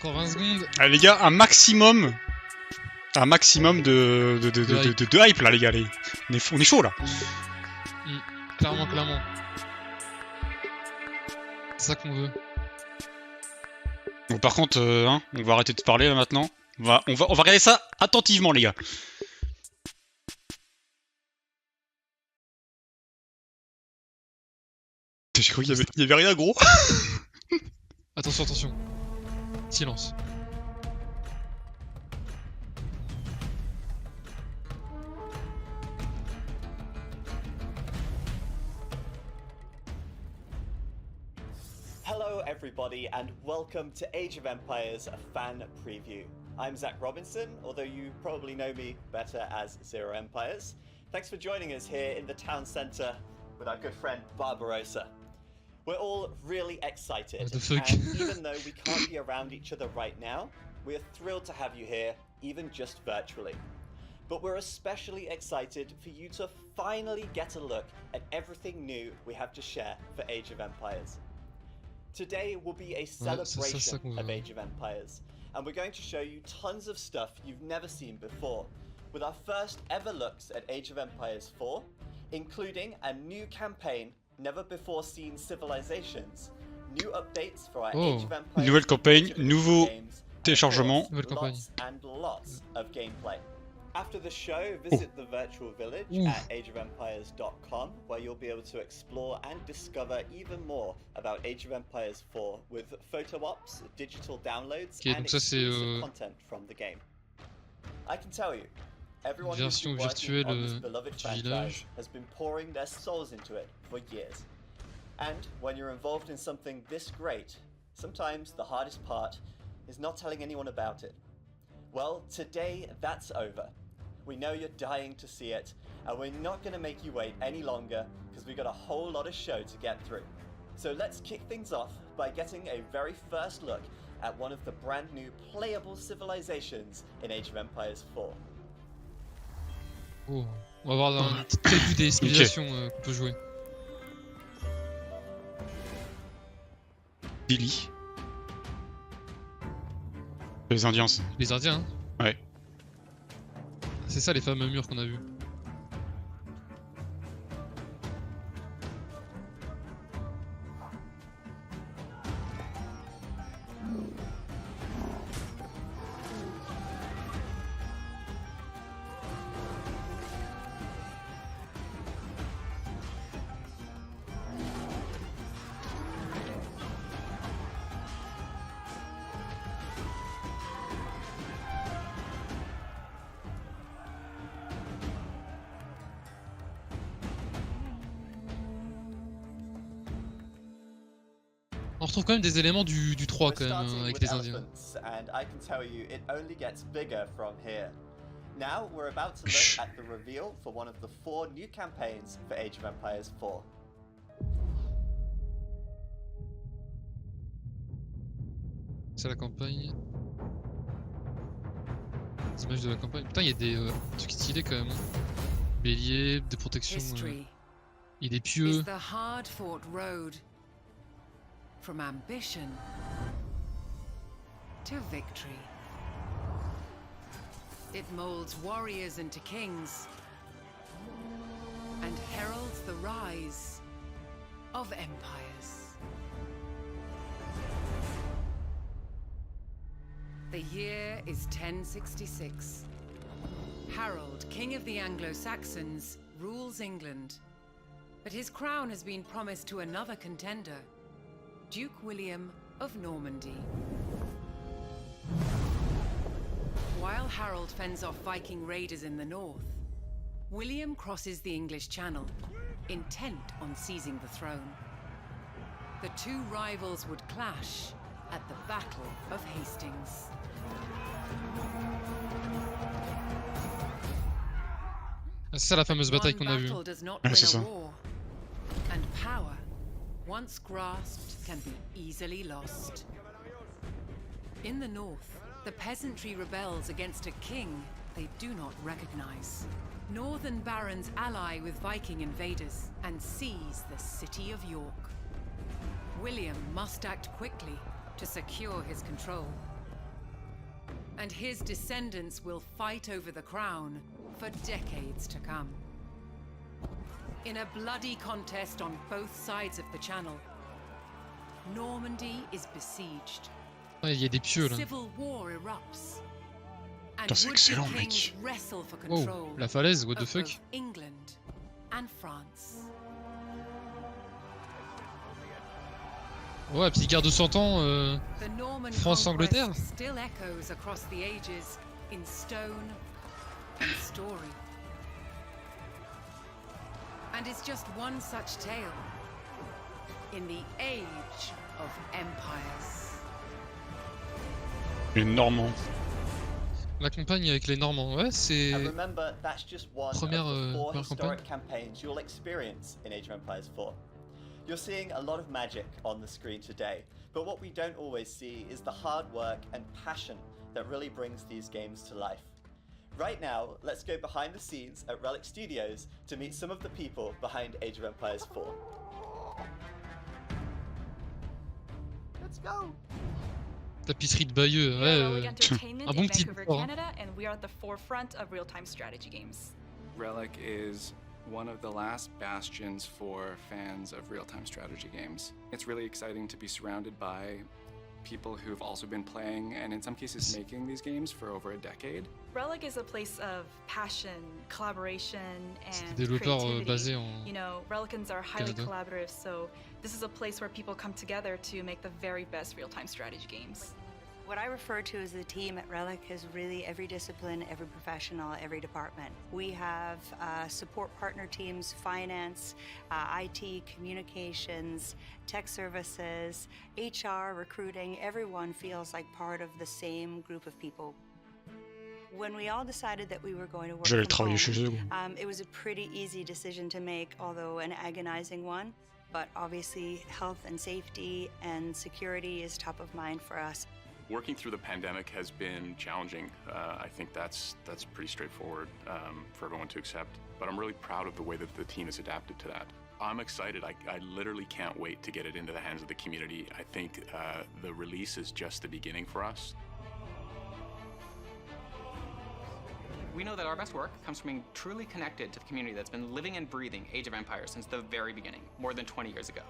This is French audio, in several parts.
encore 20 secondes. Allez les gars, un maximum de hype là les gars. On est chaud là. Clairement, clairement. C'est ça qu'on veut. Bon, par contre, on va arrêter de parler là maintenant. On va regarder ça attentivement les gars. J'ai cru qu'il y avait rien gros. Attention, attention. Silence. Hello everybody and welcome to Age of Empires fan preview. I'm Zach Robinson, although you probably know me better as Zero Empires. Thanks for joining us here in the town centre with our good friend Barbarossa. We're all really excited, and even though we can't be around each other right now, we're thrilled to have you here, even just virtually. But we're especially excited for you to finally get a look at everything new we have to share for Age of Empires. Today will be a celebration of Age of Empires, and we're going to show you tons of stuff you've never seen before, with our first ever looks at Age of Empires 4, including a new campaign, never before seen civilizations, new updates for our Age of Empires, nouvelle campagne, nouveau téléchargement, lots and lots of gameplay. After the show, visit the virtual village at ageofempires.com, where you'll be able to explore and discover even more about Age of Empires 4 with photo ops, digital downloads, and exclusive content from the game. I can tell you, everyone who's been working on this beloved franchise has been pouring their souls into it for years. And when you're involved in something this great, sometimes the hardest part is not telling anyone about it. Well, today that's over. We know you're dying to see it, and we're not going to make you wait any longer because we've got a whole lot of show to get through. So let's kick things off by getting a very first look at one of the brand new playable civilizations in Age of Empires 4. Oh, on va voir un petit début des civilisations qu'on peut jouer. Billy. Les Indiens. Les Indiens, hein. Ouais. C'est ça les fameux murs qu'on a vus. On retrouve quand même des éléments du 3 quand même avec les Indiens. And I can tell you it only gets bigger from here. Now we're about to look at the reveal for one of the 4 new campaigns for Age of Empires 4. C'est la campagne. Les images de la campagne. Putain, il y a des trucs stylés quand même. Bélier, des protections. Il est pieux. From ambition to victory. It molds warriors into kings and heralds the rise of empires. The year is 1066. Harold, king of the Anglo-Saxons, rules England, but his crown has been promised to another contender, Duke William of Normandy. While Harold fends off Viking raiders in the north, William crosses the English Channel, intent on seizing the throne. The two rivals would clash at the Battle of Hastings. C'est ça la fameuse bataille qu'on a vue. Ah, c'est ça. And power, once grasped, can be easily lost. In the north, the peasantry rebels against a king they do not recognize. Northern barons ally with Viking invaders and seize the city of York. William must act quickly to secure his control. and his descendants will fight over the crown for decades to come. In a bloody contest on both sides of the channel, Normandy is besieged. Ah, il y a des pieux là. Civil war erupts. And Putain, c'est would-be excellent, kings mec. wrestle for Wow, control la falaise, what the of fuck. both England and France. Ouais, petite guerre de 100 ans. The Norman France-Angleterre. conquest still echoes across the ages in stone and story. And it's just one such tale in the age of empires. Les Normands. La campagne avec les Normands, ouais, c'est. And remember, that's just one Première, of the 4 première historic campaigns you'll experience in Age of Empires 4. You're seeing a lot of magic on the screen today, but what we don't always see is the hard work and passion that really brings these games to life. Right now, let's go behind the scenes at Relic Studios to meet some of the people behind Age of Empires 4. Let's go! Tapisserie de Bayeux, We are Relic ouais. Entertainment un bon in petit Vancouver, port, hein. Canada, and we are at the forefront of real-time strategy games. Relic is one of the last bastions for fans of real-time strategy games. It's really exciting to be surrounded by people who've also been playing and in some cases making these games for over a decade. Relic is a place of passion, collaboration, C'est and des développeurs creativity. basés en. You know, Relicans are highly Canada. collaborative, so this is a place where people come together to make the very best real-time strategy games. What I refer to as the team at Relic is really every discipline, every professional, every department. We have support partner teams, finance, IT, communications, tech services, HR, recruiting. Everyone feels like part of the same group of people. When we all decided that we were going to work J'allais from travailler home, chez eux. it was a pretty easy decision to make, although an agonizing one. But obviously, health and safety and security is top of mind for us. Working through the pandemic has been challenging. I think that's pretty straightforward for everyone to accept. But I'm really proud of the way that the team has adapted to that. I'm excited. I literally can't wait to get it into the hands of the community. I think the release is just the beginning for us. We know that our best work comes from being truly connected to the community that's been living and breathing Age of Empires since the very beginning, more than 20 years ago.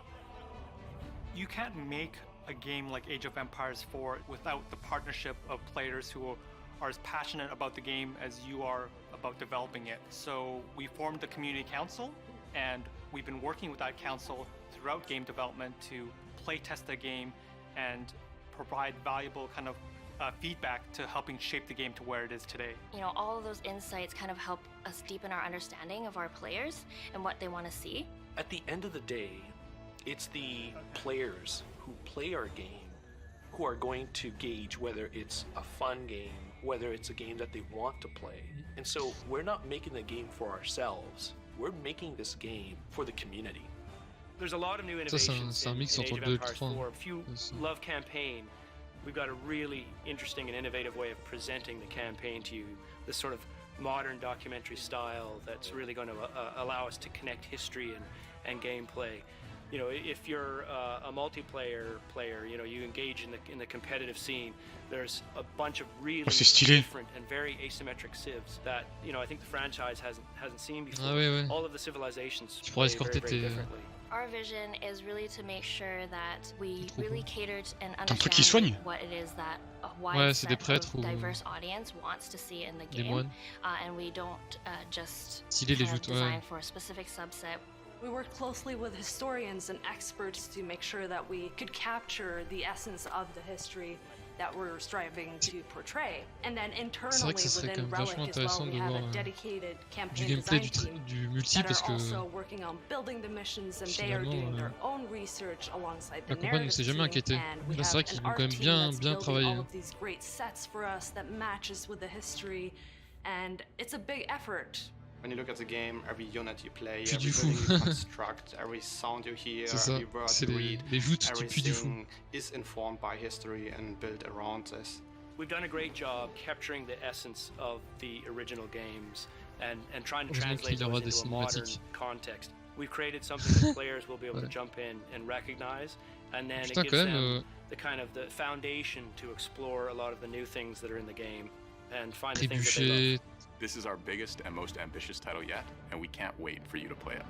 You can't make a game like Age of Empires 4 without the partnership of players who are as passionate about the game as you are about developing it. So we formed the community council, and we've been working with that council throughout game development to play test the game and provide valuable kind of feedback to helping shape the game to where it is today. You know, all of those insights kind of help us deepen our understanding of our players and what they want to see. At the end of the day, it's the players who play our game who are going to gauge whether it's a fun game, whether it's a game that they want to play. And so we're not making the game for ourselves. We're making this game for the community. There's a lot of new innovations un in mix Age entre of deux et Empires trois. 4. If you love campaign, we've got a really interesting and innovative way of presenting the campaign to you. This sort of modern documentary style that's really going to allow us to connect history and gameplay. You know, if you're a multiplayer player, you know, you engage in the competitive scene. There's a bunch of really different and very asymmetric civs that, you know, I think the franchise hasn't seen before. Ah, ouais. All of the civilizations Tu pourras play escorter very, very tes. differently. Our vision is really to make sure that we Trop really cool. cater and T'as un truc qui soigne. understand what it is that a Ouais, c'est des wide prêtres set of ou diverse audience wants to see in the des game, moines. and we don't just Stylé les kind of joutes, ouais. design for a specific subset. We worked closely with historians and experts to make sure that we could capture the essence of the history that we're striving to portray. And then internally que ça serait within quand même vachement Relic as well, intéressant we de have voir, a dedicated du campaign gameplay design team du multi that parce are que also working on building the missions, and they are finalement, doing their own research alongside the la campagne ne narrative s'est jamais team. inquiétée. And we Là, c'est have vrai an qu'ils vont art quand même team bien that's bien building travailler. all of these great sets for us that matches with the history, and it's a big effort. When you look at the game, every unit you play, Puis every du fou. building you construct, every sound you hear, C'est ça, every word c'est you read, les joutes qui puent du fou. everything is informed by history and built around this. We've done a great job capturing the essence of the original games and trying to Heureusement translate qu'il y aura those des into a modern cinématiques. context. We've created something that players will be able to jump in and recognize and then Putain, it quand gives même. them the kind of the foundation to explore a lot of the new things that are in the game and find the things that they love. Trébuchet, This is our biggest and most ambitious title yet, and we can't wait for you to play it.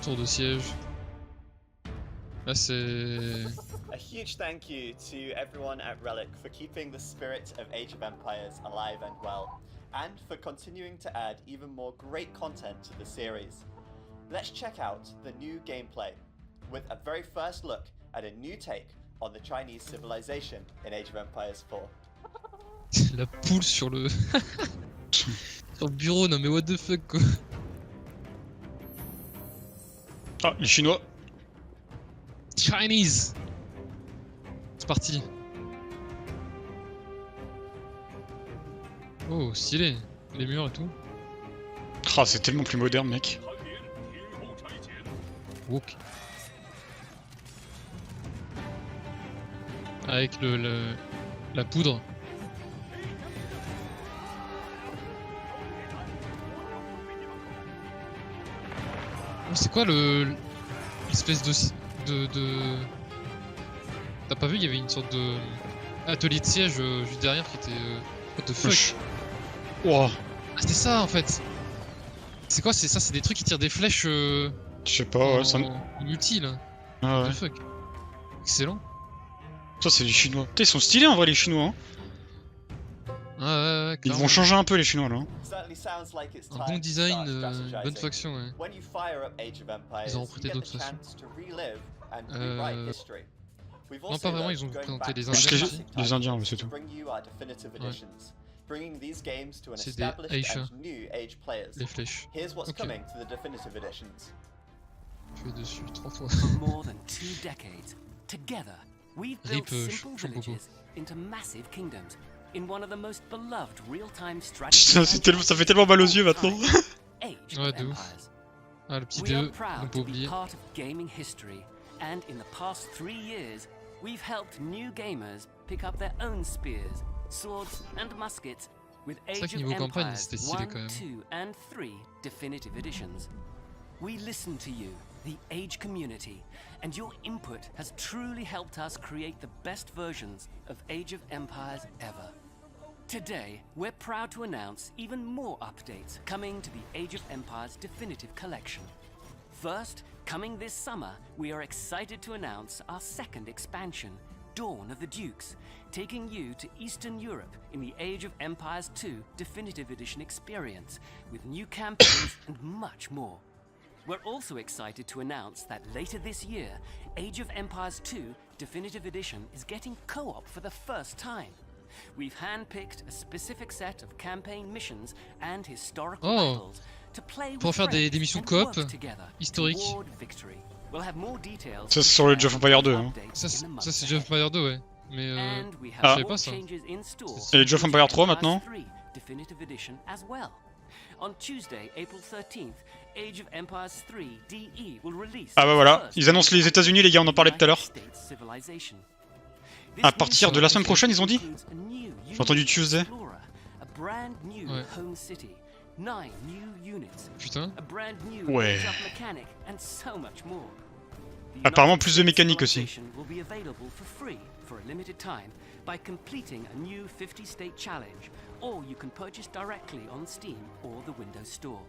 tour de siège. Là, c'est. A huge thank you to everyone at Relic for keeping the spirit of Age of Empires alive and well, and for continuing to add even more great content to the series. Let's check out the new gameplay, with a very first look at a new take on the Chinese civilization in Age of Empires 4. La poule sur le. sur le bureau, non mais what the fuck quoi. Ah, les Chinois. Chinese. C'est parti. Oh, stylé. Les murs et tout. Ah, c'est tellement plus moderne, mec. Ok. Avec la poudre. Oh, c'est quoi l'espèce de... T'as pas vu, il y avait une sorte de atelier de siège juste derrière qui était... What the fuck? Wow. Ah, c'était ça en fait. C'est quoi? C'est ça? C'est des trucs qui tirent des flèches Je sais pas, ouais, ça... multi là. Ah What ouais. the fuck? Excellent. Ça, c'est les Chinois. Putain, ils sont stylés en vrai, les Chinois. Hein. Ah ouais, Ils clairement. vont changer un peu, les Chinois, là. Un bon design, une bonne faction, ouais. Ils ont recruté d'autres façons. Non, pas vraiment, ils ont présenté les Indiens aussi. Les Indiens, ouais, c'est tout. C'est des Aisha. Les flèches. Ok. Je vais dessus 3 fois. Rip Chocobo. Putain, ça fait tellement mal aux yeux maintenant. Ouais, de ouf. Ah, le petit DE, on peut oublier. And in the past 3 years, we've helped new gamers pick up their own spears, swords, and muskets with Age of Empires 1, 2, and 3 definitive editions. We listen to you, the Age community, and your input has truly helped us create the best versions of Age of Empires ever. Today, we're proud to announce even more updates coming to the Age of Empires Definitive Collection. First, coming this summer, we are excited to announce our second expansion, Dawn of the Dukes, taking you to Eastern Europe in the Age of Empires 2 Definitive Edition experience, with new campaigns and much more. We're also excited to announce that later this year, Age of Empires 2 Definitive Edition is getting co-op for the first time. We've handpicked a specific set of campaign missions and historical battles to play pour faire des missions coop historiques. Ça c'est sur le Age of Empires 2 hein. Ça c'est Age of Empires 2 ouais. Mais ah. je savais pas ça. Et Age of Empires 3 maintenant. Ah bah voilà, ils annoncent les États-Unis les gars, on en parlait tout à l'heure. À partir de la semaine prochaine ils ont dit. J'ai entendu Tuesday. Ouais. Putain. Ouais. Apparemment plus de mécanique aussi. By completing a new 50-state challenge, or you can purchase directly on Steam or the Windows Store.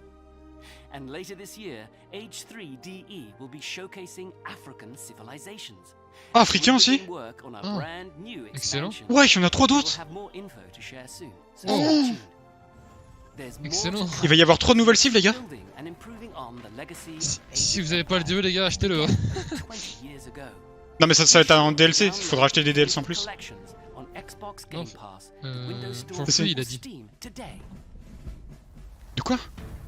And later this year, Age 3 DE will be showcasing African civilizations. Ah, africain aussi? Oh. Excellent. Ouais, il y en a 3 d'autres. Oh. Excellent. Il va y avoir 3 nouvelles cibles les gars. Si vous avez pas le DE les gars, achetez-le. Non mais ça va être un DLC, il faudra acheter des DLC en plus. Non, pour le il a dit. De quoi?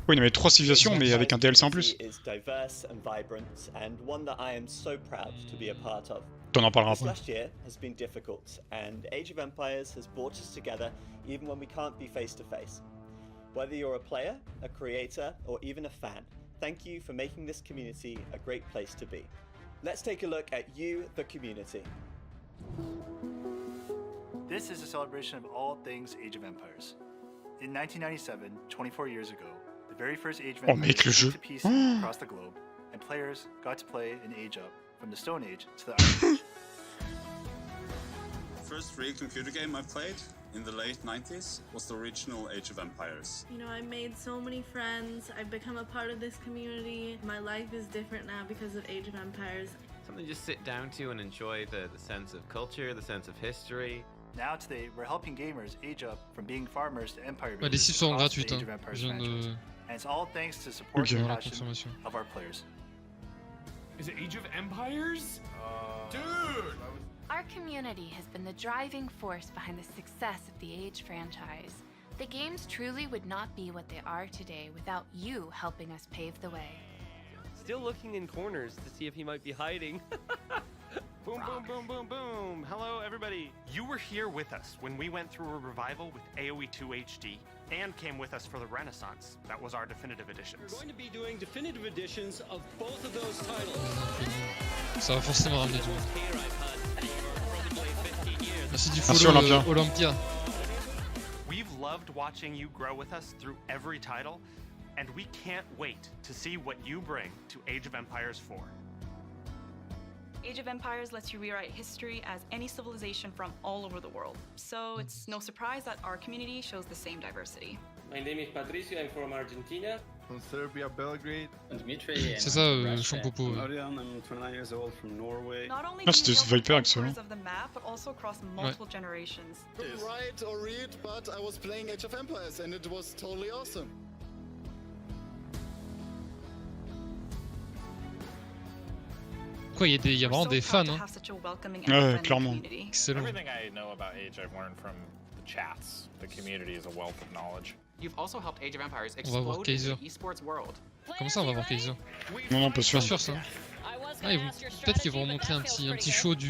Oui, il y avait 3 civilisations mais avec un DLC en plus. T'en en parleras après. Last year has been difficult, and Age of Empires has brought us together even when we can't be face to face. Whether you're a player, a creator, or even a fan, thank you for making this community a great place to be. Let's take a look at you, the community. This is a celebration of all things Age of Empires. In 1997, 24 years ago, the very first Age of Empires went to PC across the globe, and players got to play an age up from the Stone Age to the Iron Age. first real computer game I played in the late 90s was the original Age of Empires. You know, I made so many friends. I've become a part of this community. My life is different now because of Age of Empires. Something to just sit down to and enjoy the sense of culture, the sense of history. Now today, we're helping gamers age up from being farmers to empire Les builders cibles sont across the gratuites. Age of Empires Je viens franchise. de... And it's all thanks to support Ok, and la passion consommation. of our players. Is it Age of Empires? Dude! Our community has been the driving force behind the success of the Age franchise. The games truly would not be what they are today without you helping us pave the way. Still looking in corners to see if he might be hiding. Boom, boom, boom, boom, boom. Hello, everybody. You were here with us when we went through a revival with AoE 2 HD and came with us for the Renaissance. That was our definitive editions. We're going to be doing definitive editions of both of those titles. Ça va forcément ramener du monde. Merci du Merci, follow Olympia. Olympia. We've loved watching you grow with us through every title, and we can't wait to see what you bring to Age of Empires 4. Age of Empires lets you rewrite history as any civilization from all over the world. So it's no surprise that our community shows the same diversity. My name is Patricio, I'm from Argentina. From Serbia, Belgrade. C'est ça, Champopo. I'm 29 years old from Norway. Not only Ah, do you c'était build HyperX, corners ça. of the map, but also across multiple generations. Couldn't write or read, but I was playing Age of Empires and it was totally awesome. Quoi, il y a vraiment des fans, hein. Ouais, clairement. Excellent. Everything I know about Age, I've learned from the chats. The community is a wealth of knowledge. You've also helped Age of Empires On va voir explode into Kaiser. the esports world. Comment ça on va voir Kaiser? Non, non, pas sûr. Pas sûr ça. Ah, peut-être qu'ils vont montrer un petit show du...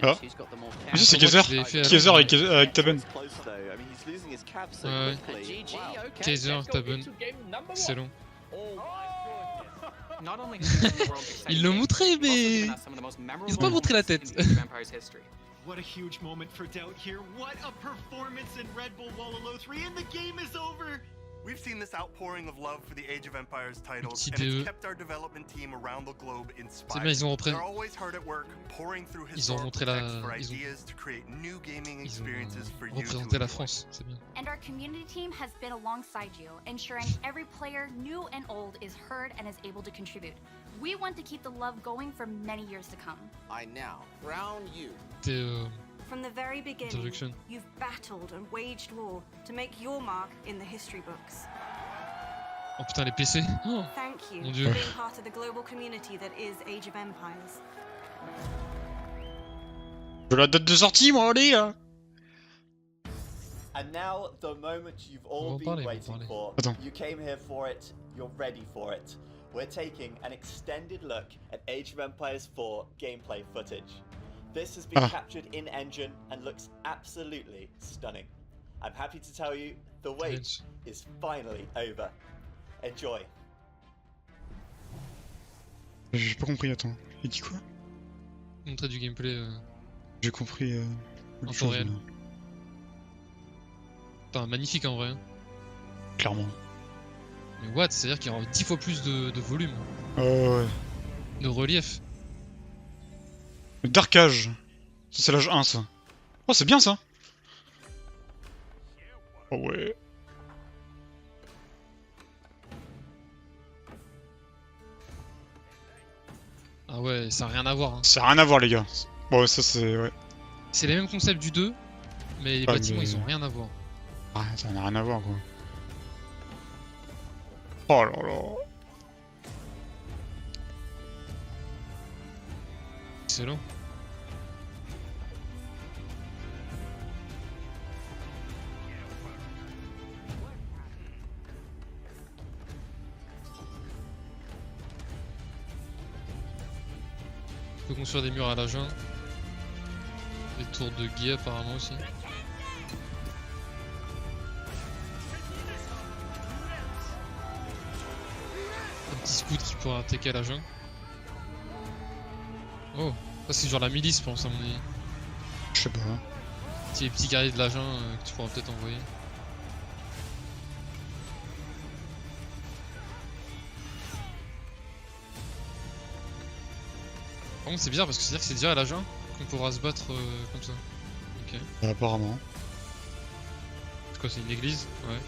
Ah. Mais c'est Kaiser. Kaiser avec Taben. Ouais. Kaiser, Taben. C'est long. Not only has it made the world exciting, Ils l'ont montré, mais... given us some of the most memorable Ils ont pas montré la moments tête. in Age of Empires history. What a huge moment for Doubt here. What a performance in Red Bull Wallow 3, and the game is over! We've seen this outpouring of love for the Age of Empires titles, Petit and it's DE. kept our development team around the globe inspired. C'est bien, ils ont repris. They're always hard at work, pouring through Ils ont historical montré la... texts for Ils ideas to create new gaming ont experiences for you to représenté la enjoy. France, c'est bien. And our community team has been alongside you, ensuring every player, new and old, is heard and is able to contribute. We want to keep the love going for many years to come. I now crown you. From the very beginning, Introduction. you've battled and waged war to make your mark in the history books. Oh putain, les PC. Oh, Thank you mon for dieu. being part of the global community that is Age of Empires. Je veux la date de sortie, moi, allez là. And now, the moment you've all been waiting for. Attends. You came here for it, you're ready for it. We're taking an extended look at Age of Empires 4 gameplay footage. This has been captured in-engine and looks absolutely stunning. I'm happy to tell you, the wait is finally over. Enjoy. J'ai pas compris, attends. Il dit quoi? Montrer du gameplay J'ai compris. en autre temps chose, réel. mais- Putain, magnifique en vrai. Hein. Clairement. Mais what? C'est-à-dire qu'il y aura 10 fois plus de volume. Ouais. De relief. Le Darkage. Ça, c'est l'âge 1, ça. Oh, c'est bien ça. Oh ouais. Ah ouais, ça a rien à voir. Hein. Ça a rien à voir, les gars. Bon, ça, c'est. Ouais. C'est les mêmes concepts du 2, mais les Ah, bâtiments mais- ils ont rien à voir. Ah, ça n'a rien à voir, quoi. Oh là là. Excellent. On peut construire des murs à la jungle. Des tours de guet apparemment aussi. Un petit scout qui pourra attaquer à la jungle. Oh, ça c'est genre la milice je pense à mon avis. Je sais pas. Les petits guerriers de la jungle que tu pourras peut-être envoyer. Par contre c'est bizarre parce que c'est-à-dire que c'est déjà à la jungle qu'on pourra se battre comme ça. Ok. Apparemment. C'est quoi, c'est une église? Ouais.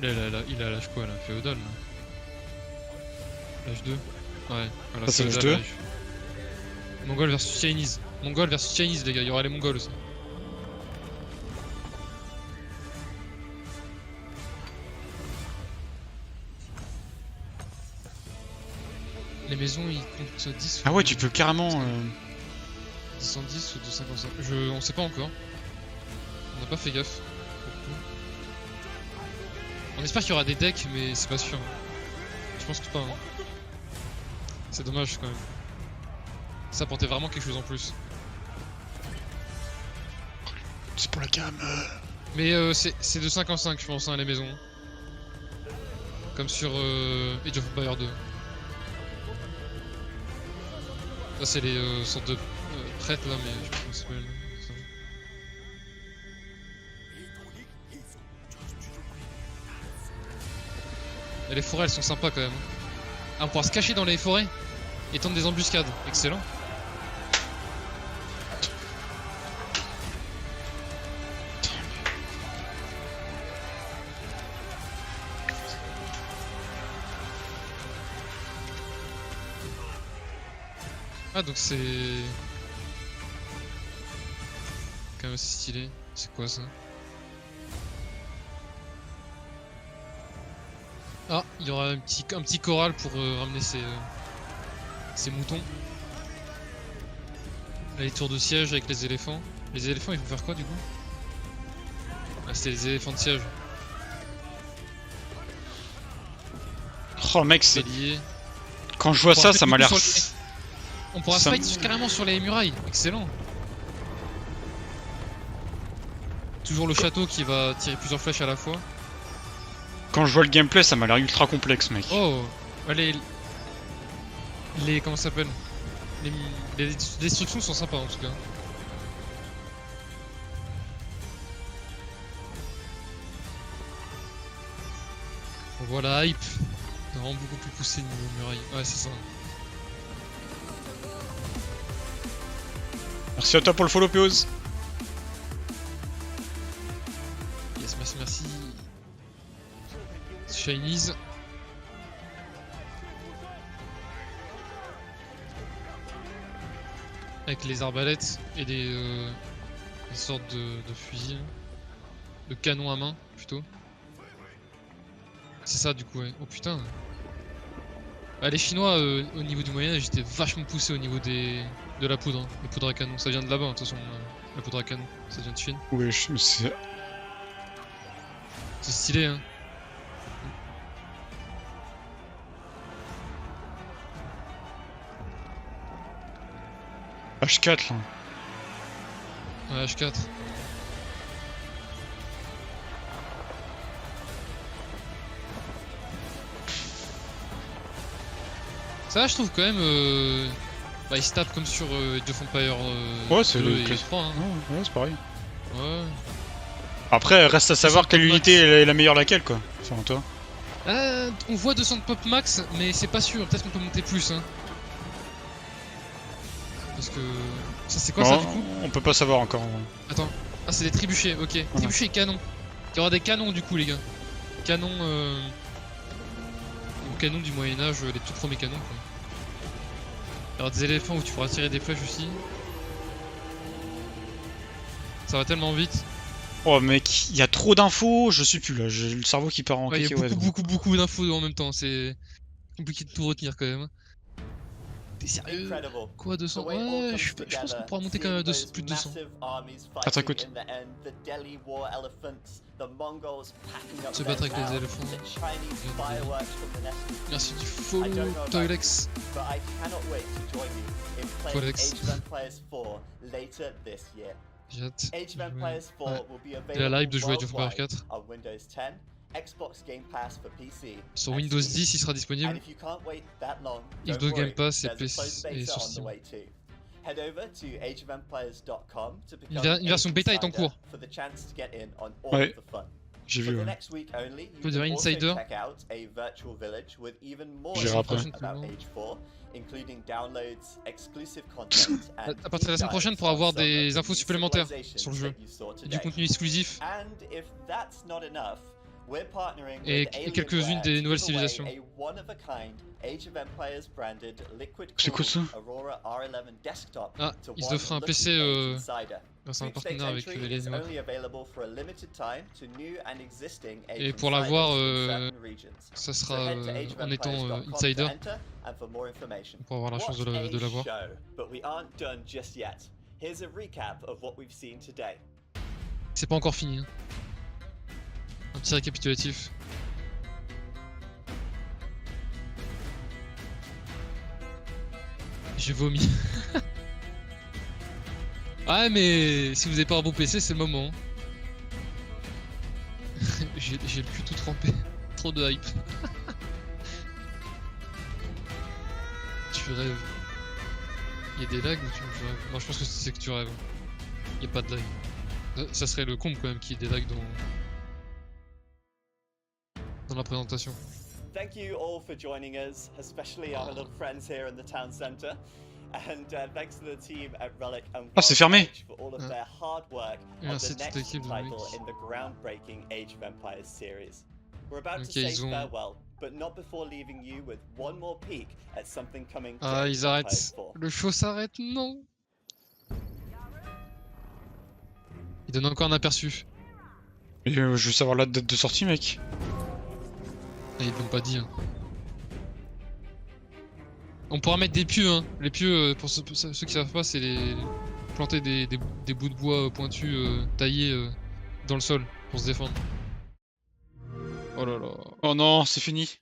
Là, il a l'âge quoi là? Féodal là? L'âge 2? Ouais, voilà, c'est l'âge 2. Mongol versus Chinese. Mongol versus Chinese les gars, il y aura les Mongols aussi. Les maisons ils comptent 10 Ah ouais, tu peux carrément... 210 ou 255. On sait pas encore. On n'a pas fait gaffe. On espère qu'il y aura des decks, mais c'est pas sûr. Je pense que pas. Hein. C'est dommage quand même. Ça apportait vraiment quelque chose en plus. C'est pour la gamme. Mais c'est de 5 en 5 je pense, hein, les maisons. Comme sur Age of Empires 2. Ça c'est les sortes de prêtres là, mais je sais pas comment ça s'appelle. Et les forêts elles sont sympas quand même. Ah, on pourra se cacher dans les forêts et tenter des embuscades. Excellent. Ah donc c'est... quand même assez stylé. C'est quoi ça? Ah, il y aura un petit choral pour ramener ces moutons. Là, les tours de siège avec les éléphants. Les éléphants ils vont faire quoi du coup? Ah c'était les éléphants de siège. Oh mec c'est... Quand je vois ça, ça m'a l'air... On pourra se fight carrément sur les murailles, excellent. Toujours le château qui va tirer plusieurs flèches à la fois. Quand je vois le gameplay, ça m'a l'air ultra complexe, mec. Oh, les comment ça s'appelle? Les destructions sont sympas en tout cas. On voit la hype. C'est vraiment beaucoup plus poussé niveau muraille. Ouais, c'est ça. Merci à toi pour le follow, Piose. Yes, merci. Chinese. Avec les arbalètes et des sortes de fusils. De canons à main, plutôt. C'est ça, du coup, ouais. Oh putain. Ah, les Chinois, au niveau du Moyen-Âge, étaient vachement poussés au niveau de la poudre. Hein. La poudre à canon. Ça vient de là-bas, de toute façon. La poudre à canon. Ça vient de Chine. Ouais, c'est... C'est stylé, hein. H4 là. Ouais, H4. Ça, je trouve quand même. Bah, il se tape comme sur Age of Empires ouais, c'est le 3. Hein. Ouais, c'est pareil. Ouais. Après, reste à savoir quelle unité est la meilleure laquelle, quoi. Enfin, toi. On voit 200 de pop max, mais c'est pas sûr. Peut-être qu'on peut monter plus. Hein. Parce que. Ça, c'est quoi ça, du coup? On peut pas savoir encore. Attends. Ah, c'est des trébuchets, ok. Trébuchets et canons. Il y aura des canons, du coup, les gars. Canons. Canons du Moyen-Âge, les tout premiers canons, quoi. Il y aura des éléphants où tu pourras tirer des flèches aussi. Ça va tellement vite. Oh mec, il y a trop d'infos, je suis plus là, j'ai le cerveau qui part en ouais, cacahuète. Il y a beaucoup d'infos en même temps, c'est compliqué de tout retenir quand même. T'es sérieux? Quoi, 200? Ouais, je pense qu'on pourra monter quand même à plus de 200. Attends, écoute. Se battre avec les éléphants. Merci du follow, Toilex. Toilex. J'ai hâte. Ouais. Il a la hype de jouer à Age of Empires 4. Sur Windows 10, il sera disponible. Xbox Game Pass et PC et sur Steam. Une version bêta est en cours. Ouais. J'ai vu, For the ouais. next week only, you Peu de can also insider. check out a virtual village with even more J'irai après. information about Age 4, including downloads, exclusive content, and À partir de la semaine prochaine pour avoir des infos supplémentaires sur le jeu. Et du contenu exclusif. And if that's not enough, we're partnering Et with quelques-unes des nouvelles civilisations. a one-of-a-kind Age of Empires branded liquid C'est quoi ça? Aurora R11 desktop Ah, to ils one offrent un lucky PC Age insider. grâce à un Sweepstakes partenaire avec entry les is Noirs. only available for a limited time to new and existing Age Et pour insiders l'avoir, in certain regions. ça So sera head to en étant ageofempires.com to insider. enter and for more information. Pour avoir la chance de What a l'avoir. show, but we aren't done just yet. Here's a recap of what we've seen today. C'est pas encore fini. Hein. Un petit récapitulatif. J'ai vomi. Ah mais si vous avez pas un bon PC, c'est le moment. J'ai le cul tout trempé. Trop de hype. Tu rêves. Il y a des lags ou tu rêves? Non, je pense que c'est que tu rêves. Il y a pas de lag. Ça serait le comble quand même qu'il y ait des lags dans la présentation. Thank you all for joining us, especially our little friends here in the town centre. And thanks to the team at Relic and Ah, c'est fermé. for all of their hard work on Merci the toute next l'équipe de title Mix. in the groundbreaking Age of Empires series. We're about Ok, to say ils ont- farewell, but not before leaving you with one more peek at something coming to Ah, Age ils of Empires arrêtent. 4. Le show s'arrête, non. Il donne encore un aperçu. Et je veux savoir la date de sortie, mec. Ah, ils l'ont pas dit. Hein. On pourra mettre des pieux. Hein. Les pieux, pour ceux qui savent pas, c'est planter des bouts de bois pointus taillés dans le sol pour se défendre. Oh là là. Oh non, c'est fini.